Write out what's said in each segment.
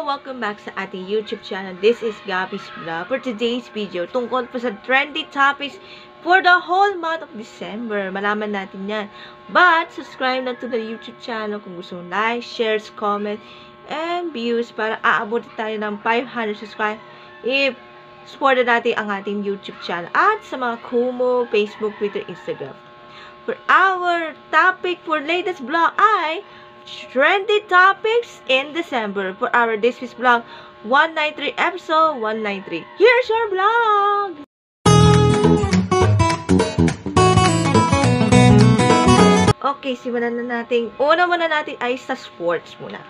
Welcome back sa ating YouTube channel. This is Gabby's Vlog. For today's video, tungkol po sa trendy topics for the whole month of December. Malaman natin yan. But, subscribe na to the YouTube channel kung gusto mong like, shares, comment, and views para aabot tayo ng 500 subscribe if supported natin ang ating YouTube channel at sa mga KUMU, Facebook, Twitter, Instagram. For our topic for latest vlog ay trendy topics in December. For our this week's vlog 193 episode 193. Here's your vlog! Okay, simulan na natin. Una muna natin ay sa sports muna.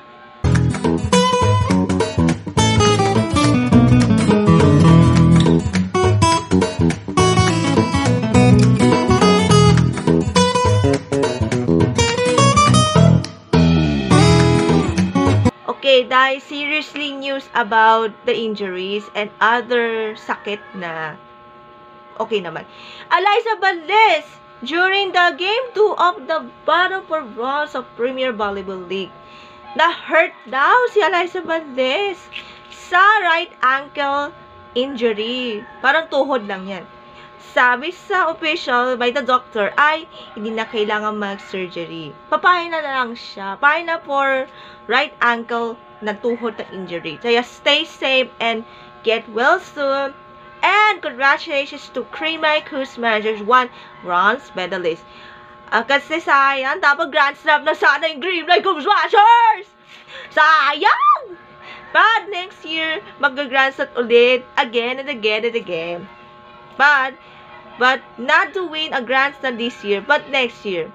Okay, dahil seriously news about the injuries and other sakit na okay naman. Eliza Valdez, during the Game 2 of the Battle for Bronze of Premier Volleyball League, na-hurt daw si Eliza Valdez sa right ankle injury. Parang tuhod lang yan. Sabi sa official by the doctor ay hindi na kailangan mag-surgery. Papahina na lang siya. Papahina for right ankle na tuhod na injury. Kaya stay safe and get well soon. And congratulations to Creamy Cruise Managers, one bronze medalist. Kasi sayang, dapat Grand Slam na sana yung Creamy Cruise Managers! Sayang! But next year, mag-Grand Slam ulit, again and again and again. But not to win a Grand Slam this year, but next year.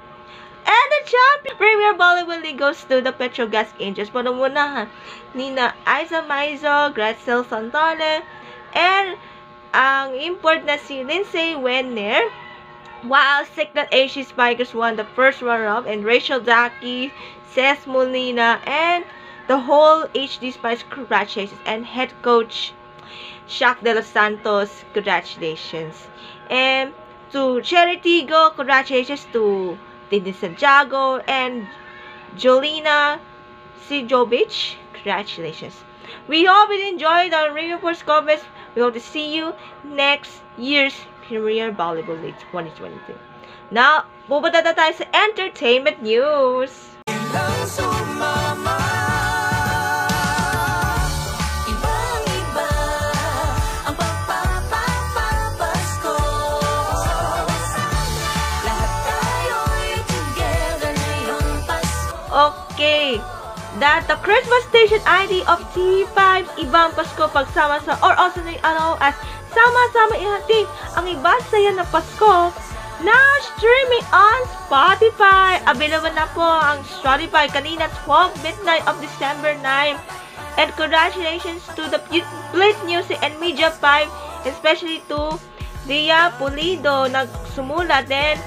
And the champion Premier Volleyball League goes to the Petrogas Angels. Paano muna ha? Nina Aiza Maizo, Graciel Santole, and ang import na si Lindsay Wenner. While Signal Asia Spikers won the first runner-up, and Rachel Daki, Cesc Molina, and the whole HD Spikers, congratulations. And head coach Shaq De Los Santos, congratulations. And to Cherry Tigo, congratulations to Dennis Santiago and Jolina Sijovic, congratulations. We hope you enjoyed our review for comments. We hope to see you next year's Premier Volleyball League 2022. Now, pupunta na tayo sa entertainment news. Okay, that the Christmas station ID of TV5's Ibang Pasko Pagsama sa or also known as Sama-Sama Ihatid ang Iba Saya na Pasko, now streaming on Spotify. Available na po ang Spotify kanina 12 midnight of December 9. And congratulations to the Split Music and Media 5, especially to Dia Pulido, nagsumula din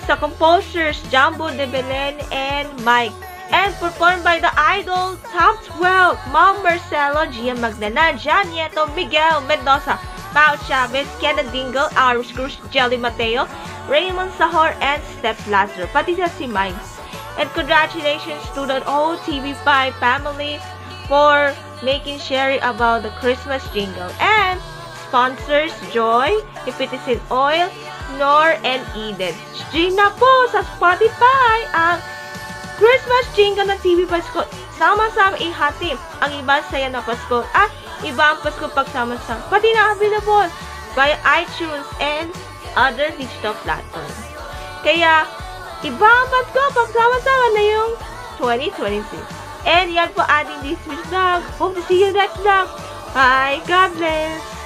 sa composers Jumbo de Belen and Mike. And performed by the Idol Top 12, Mom Marcelo, Gia Magdalena, Jan Nieto, Miguel Mendoza, Pao Chavez, Kenneth Dingle, Irish Cruz, Jelly Mateo, Raymond Sahor, and Steph Lazaro, pati sa si Mike. And congratulations to the whole TV5 family for making sharing about the Christmas jingle. And sponsors Joy, Ipitisin Oil, Nor, and Eden. Stream na po sa Spotify ang Christmas jingle ng TV Pasko. Sama-sama ihatid ang Iba Saya na Pasko at Ibang Pasko Pagsama-sama. Pati na available via iTunes and other digital platforms. Kaya, Ibang Pasko Pagsama-sama na yung 2022. And yan po ating this week's vlog. Hope to see you next vlog. Bye! God bless!